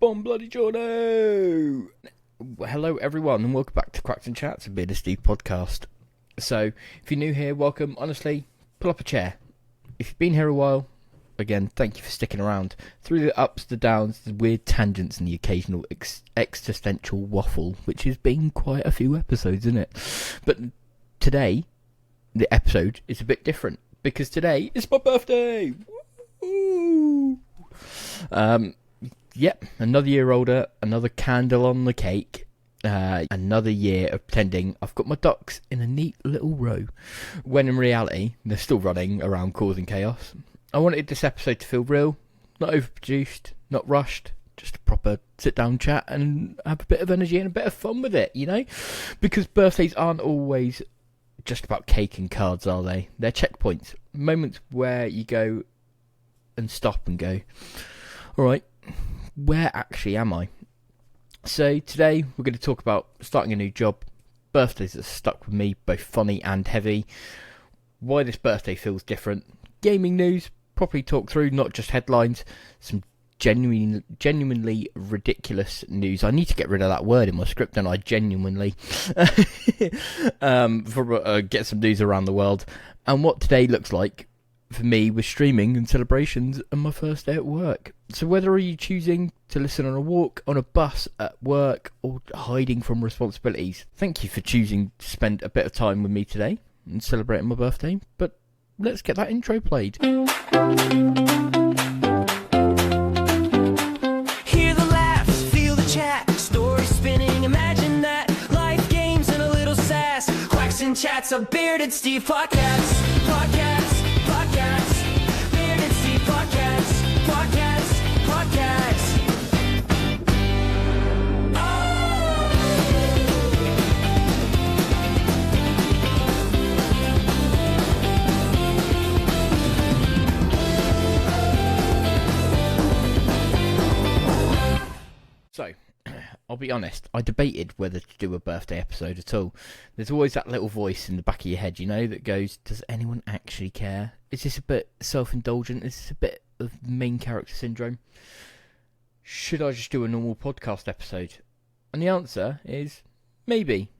Bon bloody Jordo! Hello everyone and welcome back to Quacks Chats, a Beard Steve podcast. So, if you're new here, welcome. Honestly, pull up a chair. If you've been here a while, again, thank you for sticking around. Through the ups, the downs, the weird tangents and the occasional existential waffle, which has been quite a few episodes, isn't it? But today, the episode is a bit different, because today is my birthday! Woo! Yep, another year older, another candle on the cake, another year of pretending I've got my ducks in a neat little row, when in reality, they're still running around causing chaos. I wanted this episode to feel real, not overproduced, not rushed, just a proper sit-down chat and have a bit of energy and a bit of fun with it, you know? Because birthdays aren't always just about cake and cards, are they? They're checkpoints, moments where you go and stop and go, alright, where actually am I? So today we're going to talk about starting a new job, birthdays that stuck with me, both funny and heavy, why this birthday feels different, gaming news, properly talk through, not just headlines, some genuinely ridiculous news. I need to get rid of that word in my script, don't I? Genuinely. Get some news around the world, and what today looks like for me with streaming and celebrations and my first day at work. So whether are you choosing to listen on a walk, on a bus, at work, or hiding from responsibilities, thank you for choosing to spend a bit of time with me today and celebrating my birthday. But let's get that intro played. Hear the laughs, feel the chat, stories spinning, imagine that, life games and a little sass, Quacks and Chats, a Bearded Steve podcast, Bearded Steve podcast. So, I'll be honest, I debated whether to do a birthday episode at all. There's always that little voice in the back of your head, you know, that goes, does anyone actually care? Is this a bit self-indulgent? Is this a bit of main character syndrome? Should I just do a normal podcast episode? And the answer is, maybe.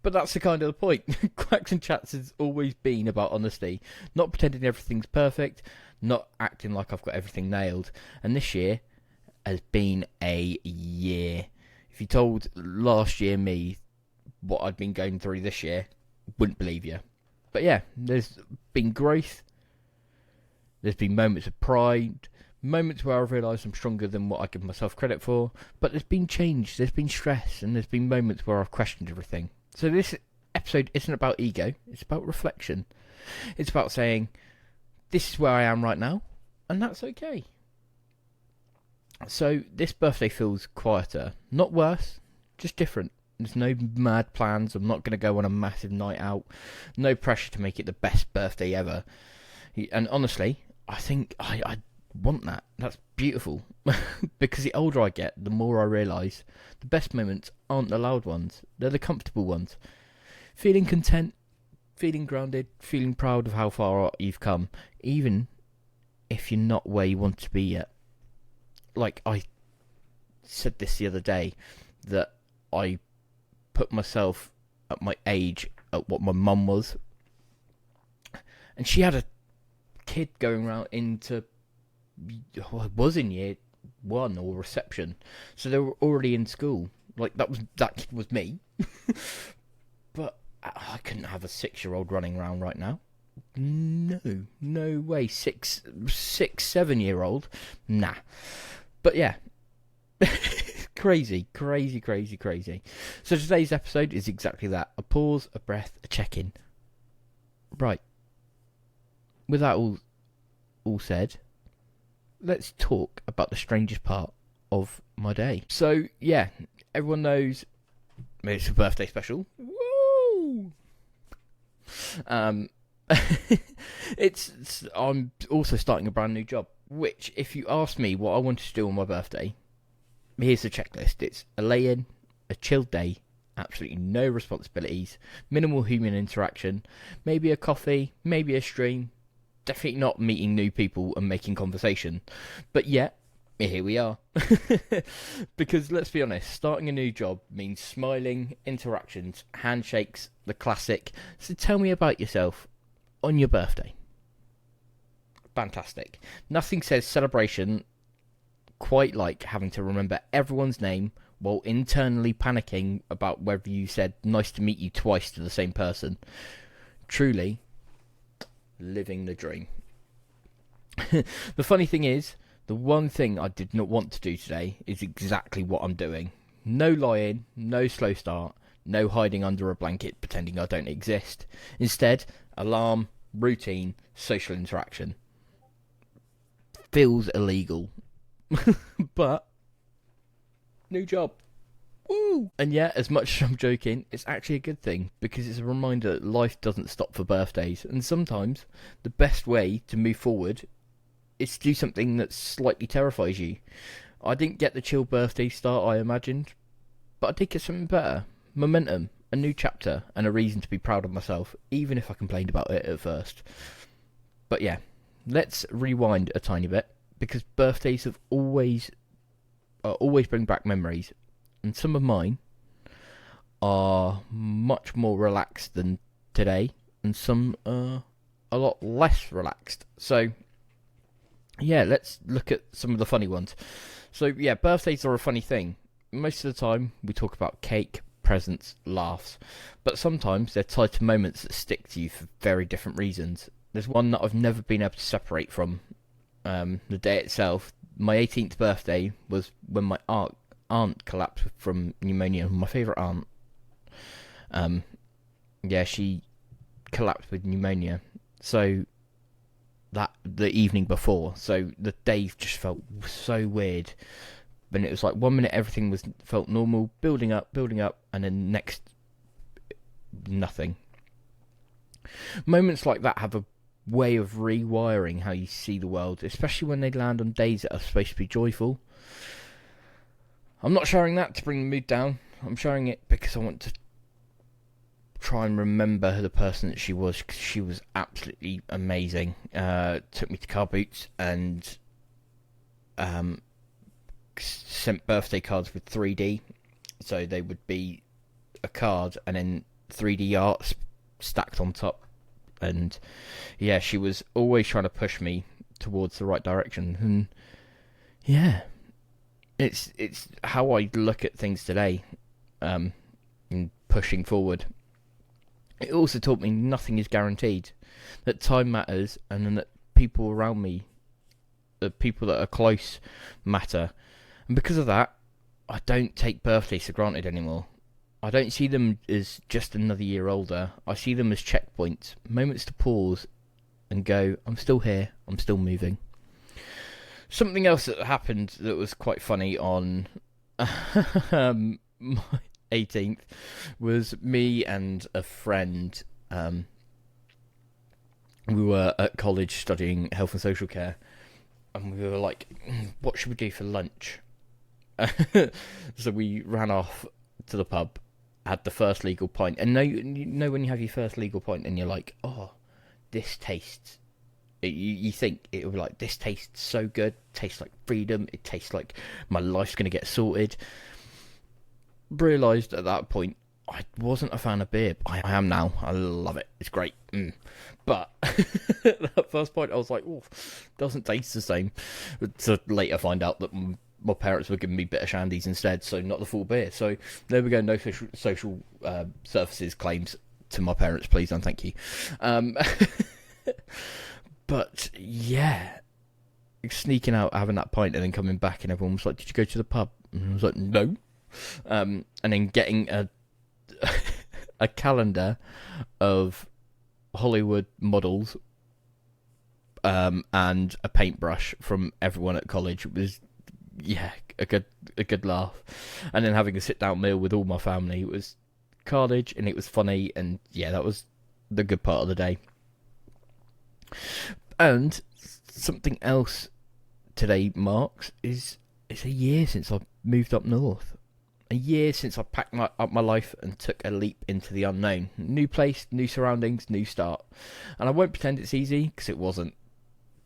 But that's the kind of the point. Quacks and Chats has always been about honesty. Not pretending everything's perfect, not acting like I've got everything nailed. And this year has been a year. If you told last year me what I'd been going through this year, wouldn't believe you. But yeah, there's been growth. There's been moments of pride, moments where I've realised I'm stronger than what I give myself credit for. But there's been change, there's been stress, and there's been moments where I've questioned everything. So this episode isn't about ego, it's about reflection. It's about saying, this is where I am right now, and that's okay. So this birthday feels quieter, not worse, just different. There's no mad plans, I'm not going to go on a massive night out, no pressure to make it the best birthday ever. And honestly, I think I want that. That's beautiful. Because the older I get, the more I realise the best moments aren't the loud ones, they're the comfortable ones. Feeling content, feeling grounded, feeling proud of how far you've come, even if you're not where you want to be yet. Like, I said this the other day, that I put myself at my age at what my mum was. And she had a kid going around into, I was in year 1 or reception. So they were already in school. Like, that kid was me. But I couldn't have a 6-year-old running around right now. No way. 7-year-old? Nah. But yeah, crazy. So today's episode is exactly that. A pause, a breath, a check-in. Right. With that all said, let's talk about the strangest part of my day. So yeah, everyone knows it's a birthday special. Woo! I'm also starting a brand new job. Which, if you ask me what I wanted to do on my birthday, here's the checklist. It's a lay-in, a chilled day, absolutely no responsibilities, minimal human interaction, maybe a coffee, maybe a stream, definitely not meeting new people and making conversation. But yet, Here we are. Because let's be honest, starting a new job means smiling, interactions, handshakes, the classic. So tell me about yourself on your birthday. Fantastic. Nothing says celebration quite like having to remember everyone's name while internally panicking about whether you said nice to meet you twice to the same person. Truly, living the dream. The funny thing is, the one thing I did not want to do today is exactly what I'm doing. No lying, no slow start, no hiding under a blanket pretending I don't exist. Instead, alarm, routine, social interaction. Feels illegal. But, new job. Woo! And yeah, as much as I'm joking, it's actually a good thing, because it's a reminder that life doesn't stop for birthdays, and sometimes the best way to move forward is to do something that slightly terrifies you. I didn't get the chill birthday start I imagined, but I did get something better. Momentum, a new chapter, and a reason to be proud of myself, even if I complained about it at first. But yeah, let's rewind a tiny bit, because birthdays have always bring back memories, and some of mine are much more relaxed than today, and some are a lot less relaxed. So yeah, let's look at some of the funny ones. So yeah, birthdays are a funny thing. Most of the time we talk about cake, presents, laughs, but sometimes they're tied to moments that stick to you for very different reasons. There's one that I've never been able to separate from the day itself. My 18th birthday was when my aunt collapsed from pneumonia. My favourite aunt. Yeah, she collapsed with pneumonia. So that the evening before, so the day just felt so weird. And it was like 1 minute everything felt normal, building up, and then next, nothing. Moments like that have a way of rewiring how you see the world, especially when they land on days that are supposed to be joyful. I'm not sharing that to bring the mood down. I'm sharing it because I want to try and remember the person that she was, because she was absolutely amazing. Took me to car boots and sent birthday cards with 3D, so they would be a card and then 3D art stacked on top. And yeah, she was always trying to push me towards the right direction. And yeah, it's how I look at things today, and pushing forward. It also taught me nothing is guaranteed, that time matters, and then that people around me, the people that are close, matter. And because of that, I don't take birthdays for granted anymore. I don't see them as just another year older. I see them as checkpoints, moments to pause and go, I'm still here, I'm still moving. Something else that happened that was quite funny on my 18th was me and a friend. We were at college studying health and social care, and we were like, what should we do for lunch? So we ran off to the pub, had the first legal pint, and you know when you have your first legal pint and you're like, oh, this tastes, you think it will be like, this tastes so good, tastes like freedom, it tastes like my life's going to get sorted. Realised at that point I wasn't a fan of beer. I am now. I love it. It's great. But that first point I was like, oh, doesn't taste the same. To later find out that my parents were giving me bitter shandies instead, so not the full beer. So there we go. No social services claims to my parents, please and thank you. But yeah, sneaking out, having that pint, and then coming back, and everyone was like, "Did you go to the pub?" And I was like, "No." And then getting a calendar of Hollywood models, and a paintbrush from everyone at college. It was, yeah, a good laugh. And then having a sit down meal with all my family. It was carnage, and it was funny, and yeah, that was the good part of the day. And something else today marks is it's a year since I moved up north. A year since I packed up my life and took a leap into the unknown. New place, new surroundings, new start. And I won't pretend it's easy, because it wasn't.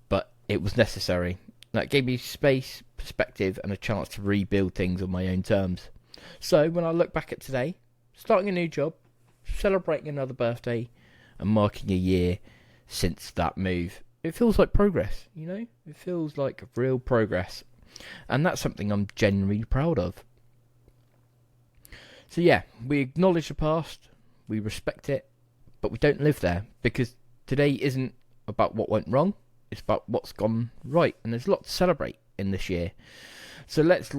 But it was necessary. That gave me space, perspective, and a chance to rebuild things on my own terms. So when I look back at today, starting a new job, celebrating another birthday, and marking a year since that move, it feels like progress, you know? It feels like real progress. And that's something I'm genuinely proud of. So yeah, we acknowledge the past, we respect it, but we don't live there, because today isn't about what went wrong, it's about what's gone right, and there's a lot to celebrate in this year. So let's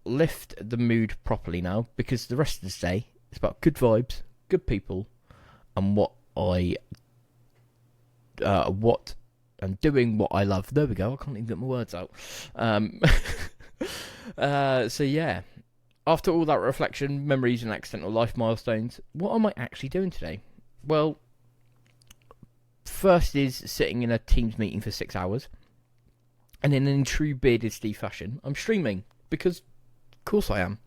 lift the mood properly now, because the rest of the day is about good vibes, good people, and doing what I love. There we go, I can't even get my words out. So yeah, after all that reflection, memories and accidental life milestones, what am I actually doing today? Well, first is sitting in a Teams meeting for 6 hours, and in true Bearded Steve fashion, I'm streaming, because of course I am.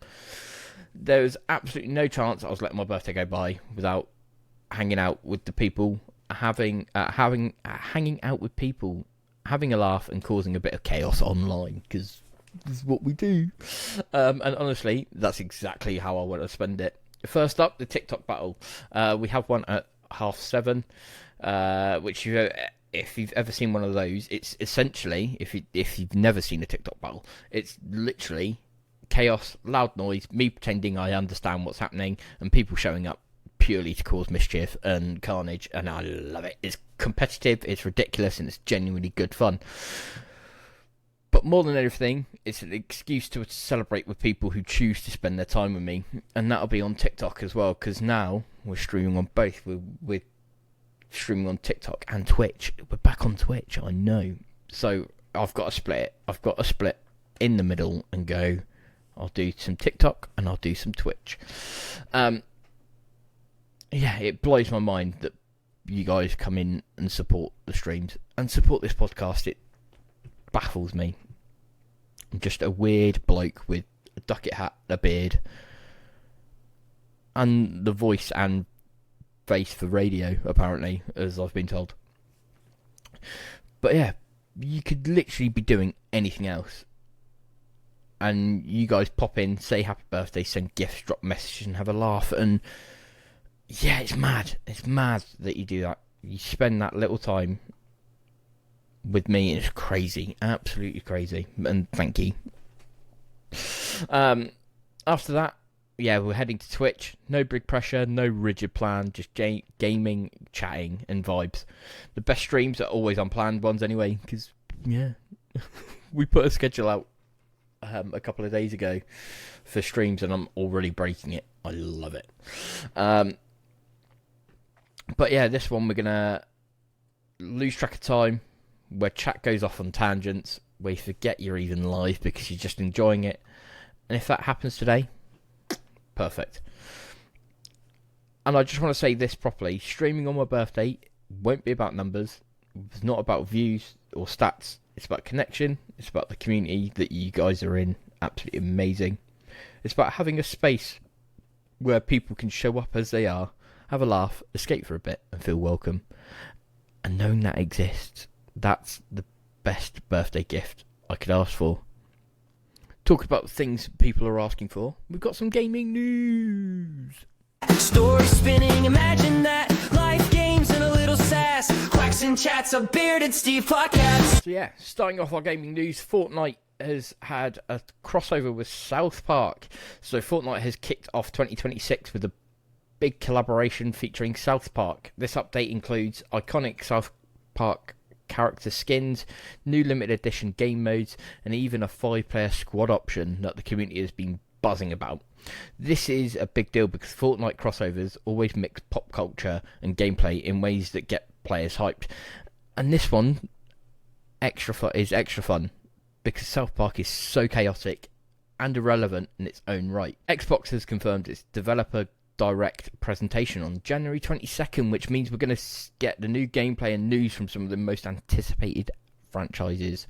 There's absolutely no chance I was letting my birthday go by without hanging out with the people, hanging out with people, having a laugh and causing a bit of chaos online, because this is what we do. And honestly, that's exactly how I want to spend it. First up, the TikTok battle. We have one at 7:30. Which if you've ever seen one of those, it's essentially, if you've never seen a TikTok battle, it's literally chaos, loud noise, me pretending I understand what's happening, and people showing up purely to cause mischief and carnage, and I love it. It's competitive, it's ridiculous, and it's genuinely good fun. But more than anything, it's an excuse to celebrate with people who choose to spend their time with me, and that'll be on TikTok as well, because now we're streaming on both. We're streaming on TikTok and Twitch. We're back on Twitch, I know. So I've got to split it. I've got to split in the middle and go, I'll do some TikTok and I'll do some Twitch. Yeah, it blows my mind that you guys come in and support the streams and support this podcast. It baffles me. I'm just a weird bloke with a ducket hat, a beard, and the voice and face for radio, apparently, as I've been told. But yeah, you could literally be doing anything else, and you guys pop in, say happy birthday, send gifts, drop messages, and have a laugh. And yeah, it's mad that you do that. You spend that little time with me, and it's crazy, absolutely crazy. And thank you. After that, yeah, we're heading to Twitch. No big pressure, no rigid plan, just gaming, chatting, and vibes. The best streams are always unplanned ones anyway, because, yeah, we put a schedule out a couple of days ago for streams, and I'm already breaking it. I love it. But yeah, this one we're going to lose track of time, where chat goes off on tangents, where you forget you're even live because you're just enjoying it. And if that happens today, perfect. And I just want to say this properly. Streaming on my birthday won't be about numbers. It's not about views or stats. It's about connection. It's about the community that you guys are in. Absolutely amazing. It's about having a space where people can show up as they are, have a laugh, escape for a bit, and feel welcome. And knowing that exists, that's the best birthday gift I could ask for. Talk about things people are asking for. We've got some gaming news. Story spinning, imagine that. Life games and a little sass. Quacks and Chats, a bearded Steve podcast. So yeah, starting off our gaming news, Fortnite has had a crossover with South Park. So Fortnite has kicked off 2026 with a big collaboration featuring South Park. This update includes iconic South Park character skins, new limited edition game modes, and even a 5-player squad option that the community has been buzzing about. This is a big deal because Fortnite crossovers always mix pop culture and gameplay in ways that get players hyped, and this one is extra fun because South Park is so chaotic and irrelevant in its own right. Xbox has confirmed its developer direct presentation on January 22nd, which means we're going to get the new gameplay and news from some of the most anticipated franchises.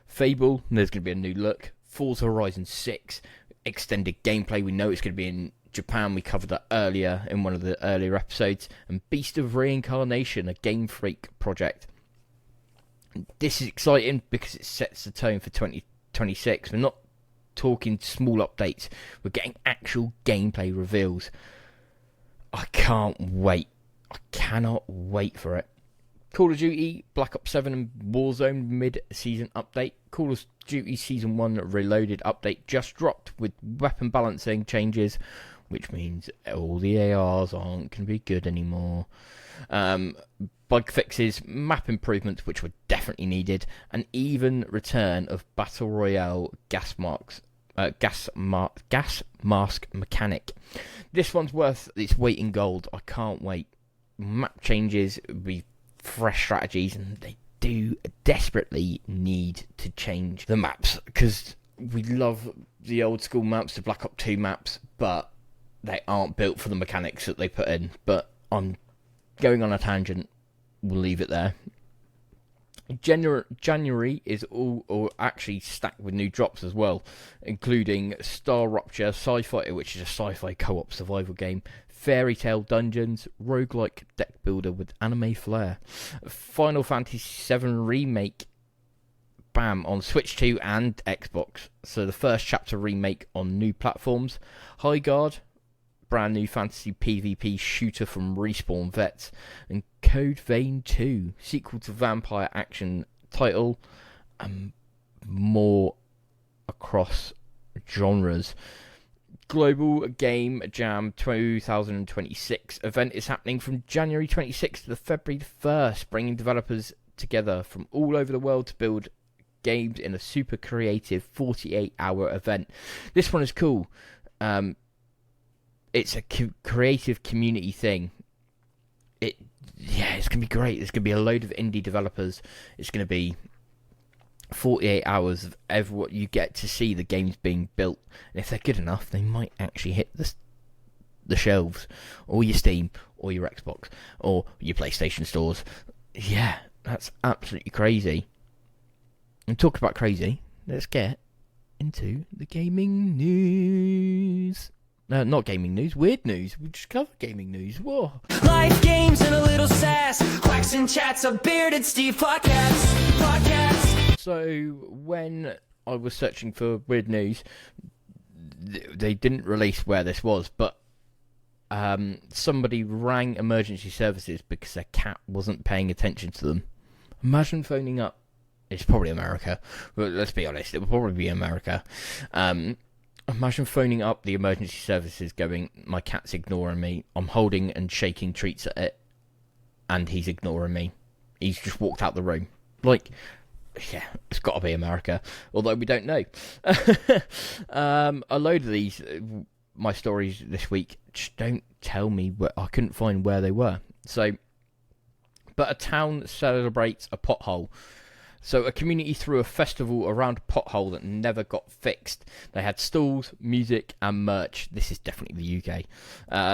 Fable, there's going to be a new look. Forza Horizon 6, extended gameplay. We know it's going to be in Japan. We covered that earlier in one of the earlier episodes. And Beast of Reincarnation, a Game Freak project. This is exciting because it sets the tone for 2026. We're not talking small updates. We're getting actual gameplay reveals. I can't wait. I cannot wait for it. Call of Duty Black Ops 7 and Warzone mid-season update. Call of Duty Season 1 Reloaded update just dropped with weapon balancing changes, which means all the ARs aren't going to be good anymore. Bug fixes, map improvements, which were definitely needed, and even return of Battle Royale gas mask mechanic. This one's worth its weight in gold. I can't wait. Map changes, be fresh strategies, and they do desperately need to change the maps, because we love the old school maps, the Black Ops 2 maps, but they aren't built for the mechanics that they put in. But I'm going on a tangent. We'll leave it there. January is all actually stacked with new drops as well, including Star Rupture Sci-Fi, which is a sci-fi co-op survival game, Fairy Tale Dungeons, roguelike deck builder with anime flair, Final Fantasy VII Remake, bam, on Switch 2 and Xbox, so the first chapter remake on new platforms, High Guard, brand new fantasy PvP shooter from Respawn Vets, and Code Vein 2, sequel to Vampire action title, and more across genres. Global Game Jam 2026 event is happening from January 26th to February 1st, bringing developers together from all over the world to build games in a super creative 48-hour event. This one is cool. It's a creative community thing. It's going to be great. There's going to be a load of indie developers. It's going to be 48 hours of what you get to see the games being built. And if they're good enough, they might actually hit the shelves, or your Steam, or your Xbox, or your PlayStation stores. Yeah, that's absolutely crazy. And talk about crazy, let's get into the gaming news. Not gaming news, weird news. We just covered gaming news. Whoa. Life, games, and a little sass. Quacks and chats, a bearded Steve podcast. So, when I was searching for weird news, they didn't release where this was, but somebody rang emergency services because their cat wasn't paying attention to them. Imagine phoning up. It's probably America, but let's be honest, it will probably be America. Imagine phoning up the emergency services going, my cat's ignoring me, I'm holding and shaking treats at it, and he's ignoring me. He's just walked out the room. Like, yeah, it's got to be America, although we don't know. A load of these, my stories this week, just don't tell me where. I couldn't find where they were. So, but a town celebrates a pothole. So a community threw a festival around a pothole that never got fixed. They had stalls, music, and merch. This is definitely the UK.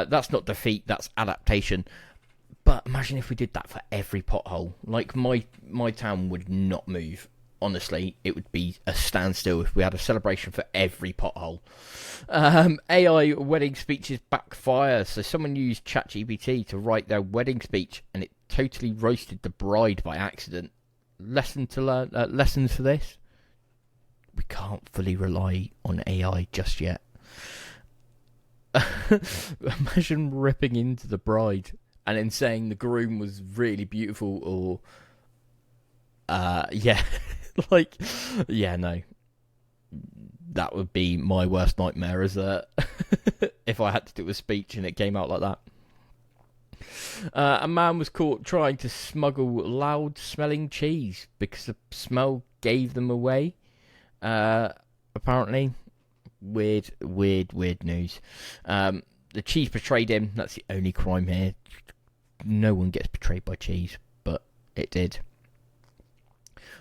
That's not defeat, that's adaptation. But imagine if we did that for every pothole. Like, my town would not move. Honestly, it would be a standstill if we had a celebration for every pothole. AI wedding speeches backfire. So someone used ChatGPT to write their wedding speech, and it totally roasted the bride by accident. Lessons for this: we can't fully rely on AI just yet. Imagine ripping into the bride and then saying the groom was really beautiful, or no, that would be my worst nightmare as if I had to do a speech and it came out like that. A man was caught trying to smuggle loud-smelling cheese because the smell gave them away. Apparently, weird news. The cheese betrayed him. That's the only crime here. No one gets betrayed by cheese, but it did.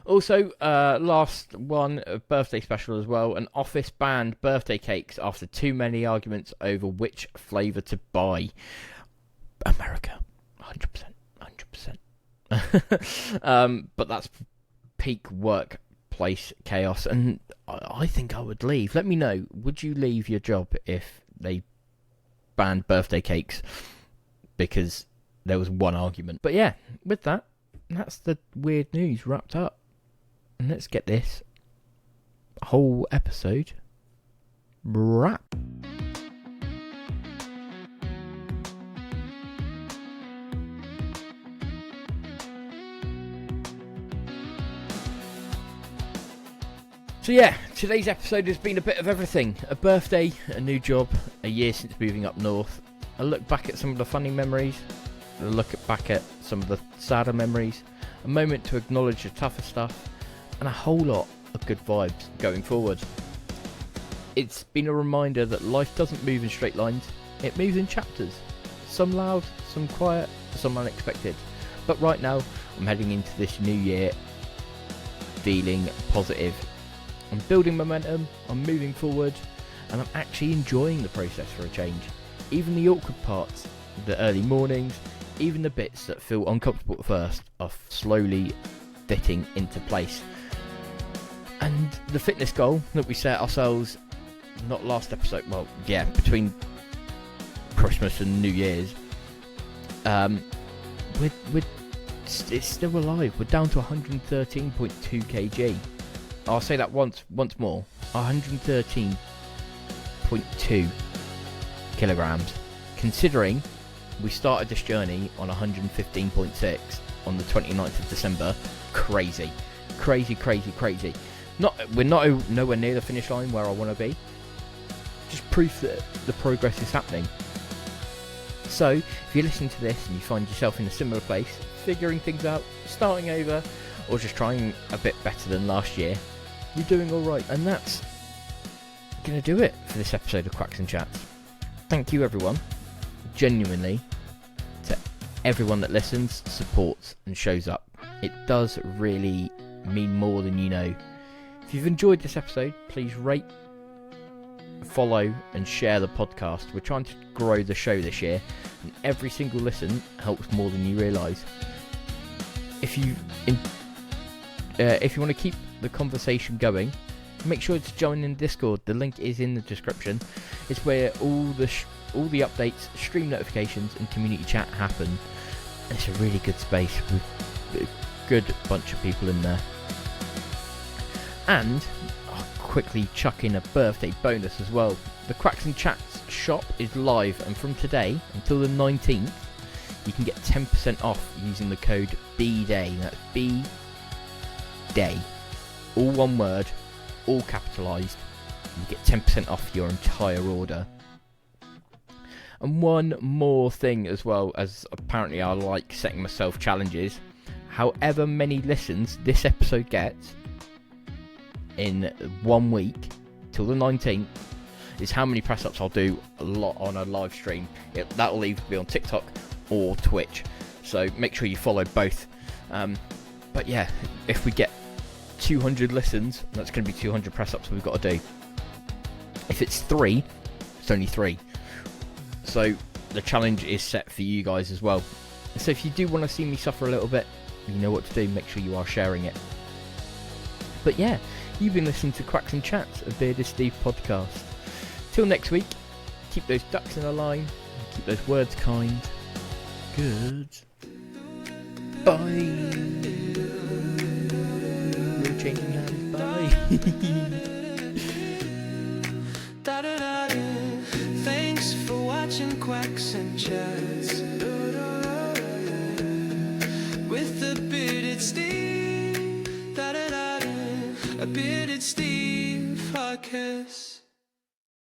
Also, last one, a birthday special as well. An office banned birthday cakes after too many arguments over which flavour to buy. America, 100%. But that's peak workplace chaos, and I think I would leave. Let me know, would you leave your job if they banned birthday cakes because there was one argument? But yeah, with that, And that's the weird news wrapped up. And let's get this whole episode wrapped. So yeah, today's episode has been a bit of everything. A birthday, a new job, a year since moving up north, a look back at some of the funny memories, a look back at some of the sadder memories, a moment to acknowledge the tougher stuff, and a whole lot of good vibes going forward. It's been a reminder that life doesn't move in straight lines, it moves in chapters. Some loud, some quiet, some unexpected. But right now, I'm heading into this new year feeling positive. I'm building momentum, I'm moving forward, and I'm actually enjoying the process for a change. Even the awkward parts, the early mornings, even the bits that feel uncomfortable at first are slowly fitting into place. And the fitness goal that we set ourselves, not last episode, well, yeah, between Christmas and New Year's, it's still alive. We're down to 113.2 kg. I'll say that once more. 113.2 kilograms. Considering we started this journey on 115.6 on the 29th of December. Crazy. We're nowhere near the finish line where I want to be. Just proof that the progress is happening. So, if you're listening to this and you find yourself in a similar place, figuring things out, starting over, or just trying a bit better than last year, you're doing alright. And that's going to do it for this episode of Quacks Chats. Thank you everyone, genuinely, to everyone that listens, supports and shows up. It does really mean more than you know. If you've enjoyed this episode, please rate, follow and share the podcast. We're trying to grow the show this year, and every single listen helps more than you realise. If you want to keep the conversation going, make sure to join in Discord. The link is in the description. It's where all the updates, stream notifications and community chat happen. And it's a really good space with a good bunch of people in there. And I'll quickly chuck in a birthday bonus as well. The Quacks Chats shop is live, and from today until the 19th you can get 10% off using the code BDAY. That's BDAY, all one word, all capitalised. You get 10% off your entire order. And one more thing as well, as apparently I like setting myself challenges. However many listens this episode gets in 1 week till the 19th is how many press ups I'll do on a live stream. That'll either be on TikTok or Twitch, so make sure you follow both. But yeah, if we get 200 listens, that's going to be 200 press ups we've got to do. If it's 3, it's only 3. So the challenge is set for you guys as well. So if you do want to see me suffer a little bit, you know what to do. Make sure you are sharing it. But yeah, you've been listening to Quacks Chats, a Bearded Steve podcast. Till next week, keep those ducks in a line, keep those words kind. Good. Bye. We're changing hands. Bye. Thanks for watching Quacks Chats with the bearded Steve. A bearded Steve podcast.